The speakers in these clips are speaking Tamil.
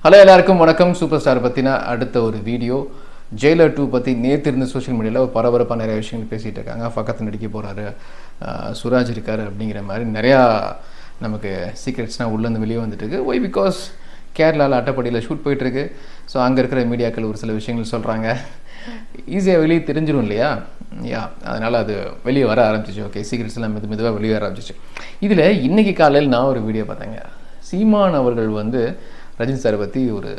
ஹலோ எல்லாருக்கும் வணக்கம். சூப்பர் ஸ்டார் பற்றின அடுத்த ஒரு வீடியோ. ஜெயிலர் 2 பற்றி நேற்று இருந்து சோஷியல் மீடியாவில் ஒரு பரபரப்பாக நிறைய விஷயங்கள் பேசிகிட்டு இருக்காங்க. ஃபகத் நடிக்க போகிறாரு, சுராஜ் இருக்கார் அப்படிங்கிற மாதிரி நிறையா நமக்கு சீக்ரெட்ஸ்னால் உள்ளேருந்து வெளியே வந்துட்டுருக்கு. ஒய் பிகாஸ் கேரளாவில் அட்டைப்படியில் ஷூட் போயிட்டுருக்கு. ஸோ அங்கே இருக்கிற மீடியாக்கள் ஒரு சில விஷயங்கள் சொல்கிறாங்க. ஈஸியாக வெளியே தெரிஞ்சிடும் இல்லையா? அதனால் அது வெளியே வர ஆரம்பிச்சிச்சு. ஓகே, சீக்ரெட்ஸ்லாம் மெதுவாக வெளியே வர ஆரம்பிச்சிச்சு. இதில் இன்றைக்கி காலையில் நான் ஒரு வீடியோ பார்த்தேங்க. சீமான் அவர்கள் வந்து ரஜினி சாரை பற்றி ஒரு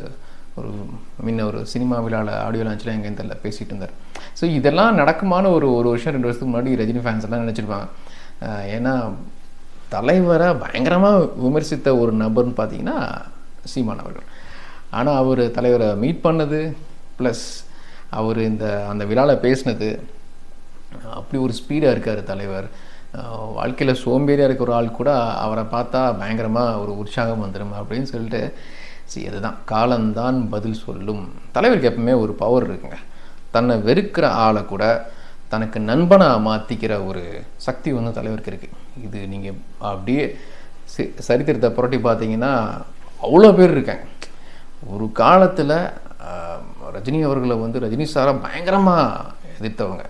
ஒரு சினிமா விழாவில் ஆடியோ லான்ச்சில் எங்கேயும் தெரியல பேசிகிட்டு இருந்தார். ஸோ இதெல்லாம் நடக்குமான ஒரு வருஷம் 2 வருஷத்துக்கு முன்னாடி ரஜினி ஃபேன்ஸ் எல்லாம் நினச்சிருப்பாங்க. ஏன்னா தலைவரை பயங்கரமாக விமர்சித்த ஒரு நபர்னு பார்த்தீங்கன்னா சீமான் அவர்கள். ஆனால் அவர் தலைவரை மீட் பண்ணது ப்ளஸ் அவர் அந்த விழாவில் பேசினது, அப்படி ஒரு ஸ்பீடாக இருக்கார் தலைவர். வாழ்க்கையில் சோம்பேறியாக இருக்கிற ஒரு ஆள் கூட அவரை பார்த்தா பயங்கரமாக ஒரு உற்சாகம் வந்துடும் அப்படின்னு சொல்லிட்டு அதுதான் காலம்தான் பதில் சொல்லும். தலைவருக்கு எப்பவுமே ஒரு பவர் இருக்குங்க. தன்னை வெறுக்கிற ஆளை கூட தனக்கு நண்பனாக மாற்றிக்கிற ஒரு சக்தி வந்து தலைவருக்கு இருக்குது. இது நீங்கள் அப்படியே சரித்திரத்தை புரட்டி பார்த்தீங்கன்னா அவ்வளோ பேர் இருக்காங்க. ஒரு காலத்தில் ரஜினி அவர்களை வந்து ரஜினி சாரை பயங்கரமாக எதிர்த்தவங்க.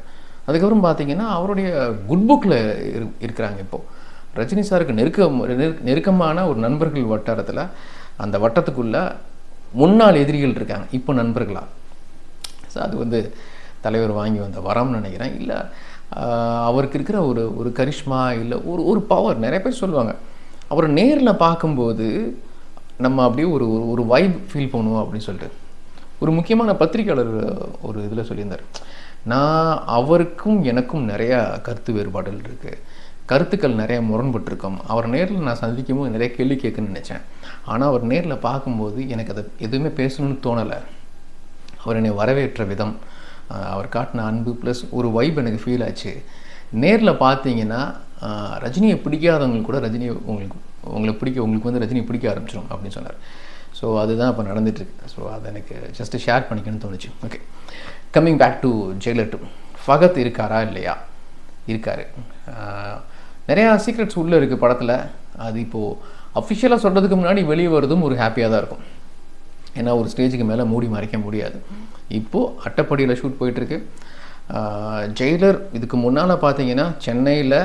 அதுக்கப்புறம் பார்த்தீங்கன்னா அவருடைய குட் புக்கில் இருக்கிறாங்க. இப்போது ரஜினி சாருக்கு நெருக்கமான ஒரு நண்பர்கள் வட்டாரத்தில், அந்த வட்டத்துக்குள்ளே முன்னாள் எதிரிகள் இருக்காங்க, இப்போ நண்பர்களாக. ஸோ அது வந்து தலைவர் வாங்கி வந்த வரம்னு நினைக்கிறேன். இல்லை அவருக்கு இருக்கிற ஒரு கரிஷ்மா, இல்லை ஒரு பவர். நிறைய பேர் சொல்லுவாங்க அவரை நேரில் பார்க்கும்போது நம்ம அப்படியே ஒரு வைப் ஃபீல் பண்ணுவோம் அப்படின்னு சொல்லிட்டு. ஒரு முக்கியமான பத்திரிகையாளர் ஒரு இதில் சொல்லியிருந்தார், நான் அவருக்கும் எனக்கும் நிறையா கருத்து வேறுபாடுகள் இருக்குது, கருத்துக்கள் நிறைய முரண்பட்டிருக்கோம். அவர் நேரில் நான் சந்திக்கும் போது நிறைய கேள்வி கேட்கணும்னு நினச்சேன். ஆனால் அவர் நேரில் பார்க்கும்போது எனக்கு அதை எதுவுமே பேசணும்னு தோணலை. அவர் என்னை வரவேற்ற விதம், அவர் காட்டின அன்பு ப்ளஸ் ஒரு வைப் எனக்கு ஃபீல் ஆச்சு. நேரில் பார்த்தீங்கன்னா ரஜினியை பிடிக்காதவங்களுக்கு கூட ரஜினியை உங்களுக்கு வந்து ரஜினியை பிடிக்க ஆரம்பிச்சிடும் அப்படின்னு சொன்னார். ஸோ அதுதான் இப்போ நடந்துகிட்ருக்கு. ஸோ அதை எனக்கு ஜஸ்ட்டு ஷேர் பண்ணிக்கணும்னு தோணுச்சு. Okay, coming back to Jailer 2. Fahadh இருக்காரா இல்லையா? இருக்கார். நிறையா சீக்ரெட்ஸ் உள்ளே இருக்குது படத்தில். அது இப்போது அஃபிஷியலாக சொல்கிறதுக்கு முன்னாடி வெளியே வருதும் ஒரு ஹாப்பியாக தான் இருக்கும். ஏன்னா ஒரு ஸ்டேஜுக்கு மேலே மூடி மறைக்க முடியாது. இப்போது அட்டைப்படியில் ஷூட் போயிட்டுருக்கு. ஜெயிலர் இதுக்கு முன்னால் பார்த்தீங்கன்னா சென்னையில்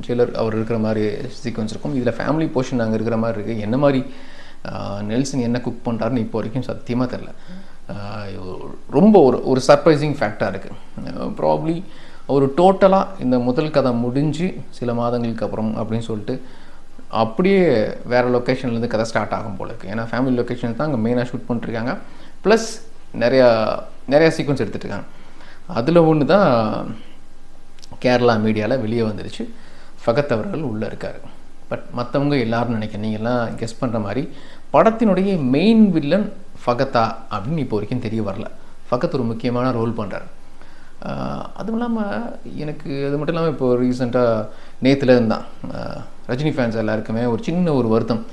ஜெயிலர் அவர் இருக்கிற மாதிரி சீக்வன்ஸ் இருக்கும். இதில் ஃபேமிலி போர்ஷன் அங்கே இருக்கிற மாதிரி இருக்குது. என்ன மாதிரி நெல்சன் என்ன குக் பண்ணுறாருன்னு இப்போ வரைக்கும் சத்தியமாக தெரில. ரொம்ப ஒரு சர்ப்ரைசிங் ஃபேக்டாக இருக்குது. ப்ராப்ளி ஒரு டோட்டலாக இந்த முதல் கதை முடிஞ்சு சில மாதங்களுக்கு அப்புறம் அப்படின்னு சொல்லிட்டு அப்படியே வேறு லொக்கேஷன்லேருந்து கதை ஸ்டார்ட் ஆகும் போல இருக்குது. ஏன்னா ஃபேமிலி லொக்கேஷன் தான் அங்கே மெயினாக ஷூட் பண்ணிட்டுருக்காங்க. ப்ளஸ் நிறையா சீக்வன்ஸ் எடுத்துகிட்டு இருக்காங்க. அதில் ஒன்று தான் கேரளா மீடியாவில் வெளியே வந்துருச்சு. ஃபகத் அவர்கள் உள்ளே இருக்கார். பட் மற்றவங்க எல்லோரும் நீங்கள்லாம் கெஸ் பண்ணுற மாதிரி படத்தினுடைய மெயின் வில்லன் ஃபகத்தா அப்படின்னு இப்போ வரைக்கும் தெரிய வரல. ஃபகத் ஒரு முக்கியமான ரோல் பண்ணுறார். அதுவும் இல்லாமல் எனக்கு அது மட்டும் இல்லாமல் இப்போ ரீசெண்டாக நேற்றுலேருந்து தான் ரஜினி ஃபேன்ஸ் எல்லாருக்குமே ஒரு சின்ன ஒரு வருத்தம்.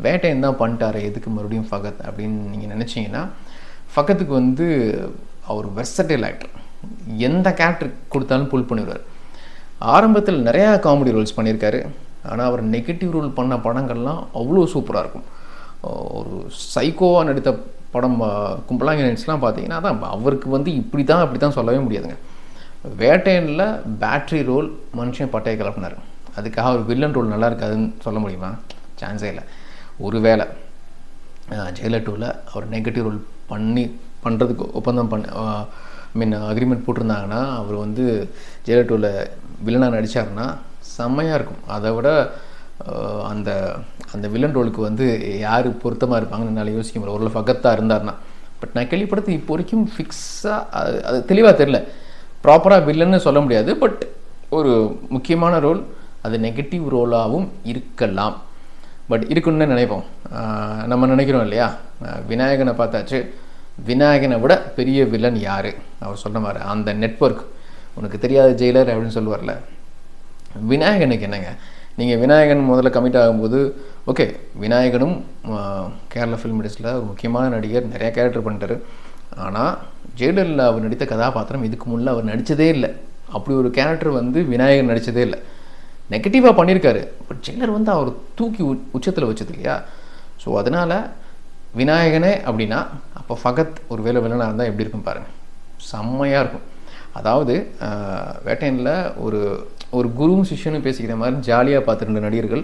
வேட்டையன் தான் பண்ணிட்டாரு, எதுக்கு மறுபடியும் ஃபகத் அப்படின்னு நீங்கள் நினச்சிங்கன்னா, ஃபகத்துக்கு வந்து அவர் வெர்சடைல் ஆக்டர். எந்த கேரக்டர் கொடுத்தாலும் புல் பண்ணிடுவார். ஆரம்பத்தில் நிறையா காமெடி ரோல்ஸ் பண்ணியிருக்காரு. ஆனால் அவர் நெகட்டிவ் ரோல் பண்ண படங்கள்லாம் அவ்வளோ சூப்பராக இருக்கும். ஒரு சைக்கோவாக நடித்த படம் கும்பலாங்கி நைட்ஸ்லாம் பார்த்தீங்கன்னா தான் அவருக்கு வந்து இப்படி தான் சொல்லவே முடியாதுங்க. வேட்டையனில் பேட்ரி ரோல் மனுஷன் பட்டையை கிளப்பினார். அதுக்காக ஒரு வில்லன் ரோல் நல்லா இருக்காதுன்னு சொல்ல முடியுமா? சான்ஸே இல்லை. ஒரு வேளை ஜெயிலர் 2ல் அவர் நெகட்டிவ் ரோல் பண்ணுறதுக்கு ஒப்பந்தம் அக்ரிமெண்ட் போட்டிருந்தாங்கன்னா, அவர் வந்து ஜெயிலர் 2ல் வில்லனாக நடித்தாருன்னா செம்மையாக இருக்கும். அதை விட அந்த வில்லன் ரோலுக்கு வந்து யார் பொருத்தமாக இருப்பாங்கன்னு என்னால் யோசிக்க முடியல. ஒரு ஃபகத்தாக இருந்தார்னா. பட் நான் கேள்விப்படுத்தி இப்போ வரைக்கும் ஃபிக்ஸாக அது தெளிவாக தெரில. ப்ராப்பராக வில்லன்னு சொல்ல முடியாது. பட் ஒரு முக்கியமான ரோல், அது நெகட்டிவ் ரோலாகவும் இருக்கலாம். பட் இருக்குன்னு நினைப்போம். நம்ம நினைக்கிறோம் இல்லையா? விநாயகனை பார்த்தாச்சு. விநாயகனை விட பெரிய வில்லன் யார்? அவர் சொன்ன மாதிரி அந்த நெட்வொர்க், உனக்கு தெரியாத ஜெயிலர் அப்படின்னு சொல்லுவார்ல. விநாயகனுக்கு என்னங்க, நீங்கள் விநாயகன் முதல்ல கமிட் ஆகும்போது ஓகே, விநாயகனும் கேரளா ஃபிலிம் இண்டஸ்ட்ரியில் ஒரு முக்கியமான நடிகர், நிறையா கேரக்டர் பண்ணிட்டார். ஆனால் ஜெயிலரில் அவர் நடித்த கதாபாத்திரம் இதுக்கு முன்னே அவர் நடித்ததே இல்லை. அப்படி ஒரு கேரக்டர் வந்து விநாயகன் நடித்ததே இல்லை. நெகட்டிவாக பண்ணியிருக்காரு. பட் ஜெயிலர் வந்து அவர் தூக்கி உச்சத்தில் வச்சது இல்லையா? ஸோ அதனால் விநாயகனே அப்படின்னா அப்போ ஃபகத் ஒரு வேலை வில்லனாக இருந்தால் எப்படி இருக்கும் பாருங்கள், செம்மையாக இருக்கும். அதாவது வேட்டையனில் ஒரு ஒரு குருவும் சிஷ்யனும் பேசிக்கிற மாதிரி ஜாலியாக பார்த்துருந்த நடிகர்கள்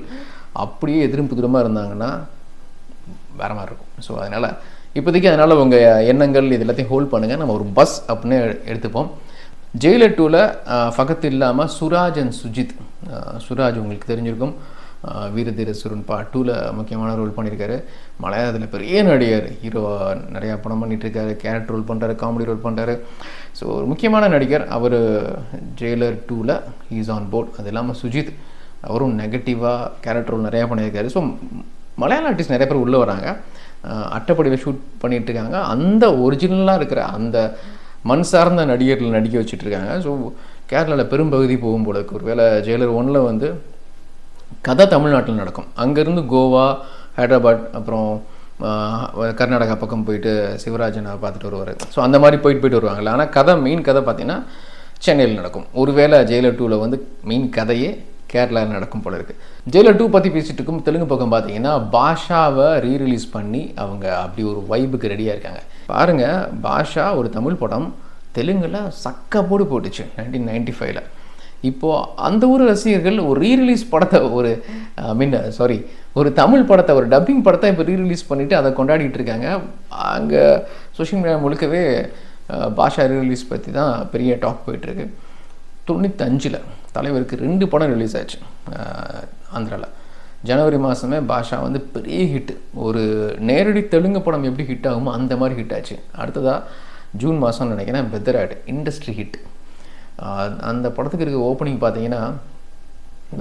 அப்படியே எதிரும் புதிரமாக இருந்தாங்கன்னா வேறு மாதிரி இருக்கும். ஸோ அதனால் இப்போதைக்கு அதனால் உங்கள் எண்ணங்கள் இது எல்லாத்தையும் ஹோல்ட் பண்ணுங்கள். நம்ம ஒரு பஸ் அப்படின்னு எடுத்துப்போம். ஜெயிலர் 2ல் ஃபகத் இல்லாமல் சுராஜ் அண்ட் சுஜித். சுராஜ் உங்களுக்கு தெரிஞ்சிருக்கும், வீரதீரசுரன் பார்ட் 2ல் முக்கியமான ரோல் பண்ணியிருக்காரு. மலையாளத்தில் பெரிய நடிகர், ஹீரோ நிறையா படம் பண்ணிகிட்ருக்காரு, கேரக்டர் ரோல் பண்ணுறாரு, காமெடி ரோல் பண்ணுறாரு. ஸோ ஒரு முக்கியமான நடிகர் அவர். ஜெயிலர் 2ல் இஸ் ஆன் போர்ட். அது இல்லாமல் சுஜித் அவரும் நெகட்டிவாக கேரக்டர் ரோல் நிறையா பண்ணியிருக்காரு. ஸோ மலையாள ஆர்டிஸ்ட் நிறைய பேர் உள்ளே வராங்க, அட்டைப்படியில் ஷூட் பண்ணிகிட்ருக்காங்க. அந்த ஒரிஜினலாக இருக்கிற அந்த மண் சார்ந்த நடிகர்கள் நடிக்க வச்சுட்ருக்காங்க. ஸோ கேரளாவில் பெரும்பகுதி போகும் போல இருக்கு. ஒரு வேளை ஜெயிலர் 1ல் வந்து கதை தமிழ்நாட்டில் நடக்கும், அங்கேருந்து கோவா, ஹைதராபாத், அப்புறம் கர்நாடகா பக்கம் போயிட்டு சிவராஜனை பார்த்துட்டு வருவார். ஸோ அந்த மாதிரி போயிட்டு வருவாங்கள்ல. ஆனால் கதை மெயின் கதை பார்த்திங்கன்னா சென்னையில் நடக்கும். ஒருவேளை ஜெயிலர் 2ல் வந்து மெயின் கதையே கேரளாவில் நடக்கும் போல இருக்குது. ஜெயிலர் 2 பற்றி பேசிகிட்டு இருக்கும். தெலுங்கு பக்கம் பார்த்தீங்கன்னா பாஷாவை ரீரிலீஸ் பண்ணி அவங்க அப்படி ஒரு வைபுக்கு ரெடியாக இருக்காங்க. பாருங்கள், பாஷா ஒரு தமிழ் படம் தெலுங்கில் சக்க போட்டுச்சு 1995ல். இப்போது அந்த ஊர் ரசிகர்கள் ஒரு ரீரிலீஸ் படத்தை ஒரு தமிழ் படத்தை, ஒரு டப்பிங் படத்தை இப்போ ரீரிலீஸ் பண்ணிவிட்டு அதை கொண்டாடிட்டு இருக்காங்க. அங்கே சோஷியல் மீடியா முழுக்கவே பாஷா ரீரிலீஸ் பற்றி தான் பெரிய டாக் போயிட்டுருக்கு. 95ல் தலைவருக்கு 2 படம் ரிலீஸ் ஆச்சு ஆந்திராவில். ஜனவரி மாதமே பாஷா வந்து பெரிய ஹிட்டு. ஒரு நேரடி தெலுங்கு படம் எப்படி ஹிட் ஆகுமோ அந்த மாதிரி ஹிட் ஆச்சு. அடுத்ததாக ஜூன் மாதம்னு நினைக்கிறேன் பெத்தராட் இண்டஸ்ட்ரி ஹிட். அந்த படத்துக்கு இருக்க ஓப்பனிங் பார்த்தீங்கன்னா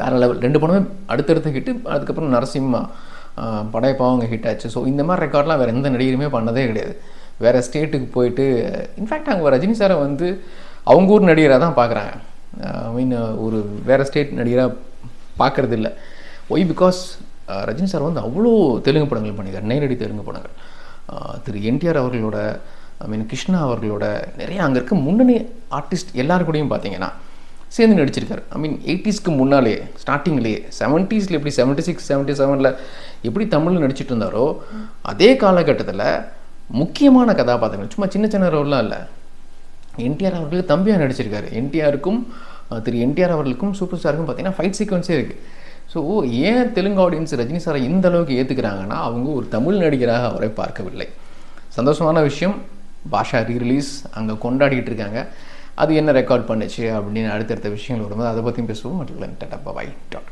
வேறு லெவல். 2 படமே அடுத்தடுத்து ஹிட்டு. அதுக்கப்புறம் நரசிம்மா படையப்பாவங்க ஹிட் ஆச்சு. ஸோ இந்த மாதிரி ரெக்கார்ட்லாம் வேறு எந்த நடிகருமே பண்ணதே கிடையாது. வேறு ஸ்டேட்டுக்கு போயிட்டு இன்ஃபேக்ட் அங்கே ரஜினி சாரை வந்து அவங்க ஊர் நடிகராக தான் பார்க்குறாங்க. ஒரு வேறு ஸ்டேட் நடிகராக பார்க்குறது இல்லை. ஒய் பிகாஸ் ரஜினி சார் வந்து அவ்வளோ தெலுங்கு படங்கள் பண்ணியிருக்காரு, நேரடி தெலுங்கு படங்கள். திரு என்டிஆர் அவர்களோட, கிருஷ்ணா அவர்களோட நிறைய அங்கே இருக்க முன்னணி ஆர்டிஸ்ட் எல்லாருக்கூடையும் பார்த்தீங்கன்னா சேர்ந்து நடிச்சிருக்காரு. 80ஸ்க்கு முன்னாலே ஸ்டார்டிங்லேயே 70ஸ்ல எப்படி 76, 77ல் எப்படி தமிழில் நடிச்சிட்டு இருந்தாரோ அதே காலகட்டத்தில் முக்கியமான கதாபாத்திரங்கள், சும்மா சின்ன சின்ன ரோல்லாம் இல்லை, என்டிஆர் அவர்களுக்கு தம்பியாக நடிச்சிருக்காரு. திரு என்டிஆர் அவர்களுக்கும் சூப்பர் ஸ்டாருக்கும் பார்த்தீங்கன்னா ஃபைட் சீக்வன்ஸே இருக்குது. ஸோ ஏன் தெலுங்கு ஆடியன்ஸ் ரஜினி சாரை இந்த அளவுக்கு ஏற்றுக்கிறாங்கன்னா அவங்க ஒரு தமிழ் நடிகராக அவரை பார்க்கவில்லை. சந்தோஷமான விஷயம், பாஷா ரீரிலீஸ் அங்கே கொண்டாடிட்டு இருக்காங்க. அது என்ன ரெக்கார்ட் பண்ணுச்சு அப்படின்னு அடுத்தடுத்த விஷயங்கள் வரும்போது அதை பற்றியும் பேசுவோம். மட்டும் டாடா பாய் டாட்.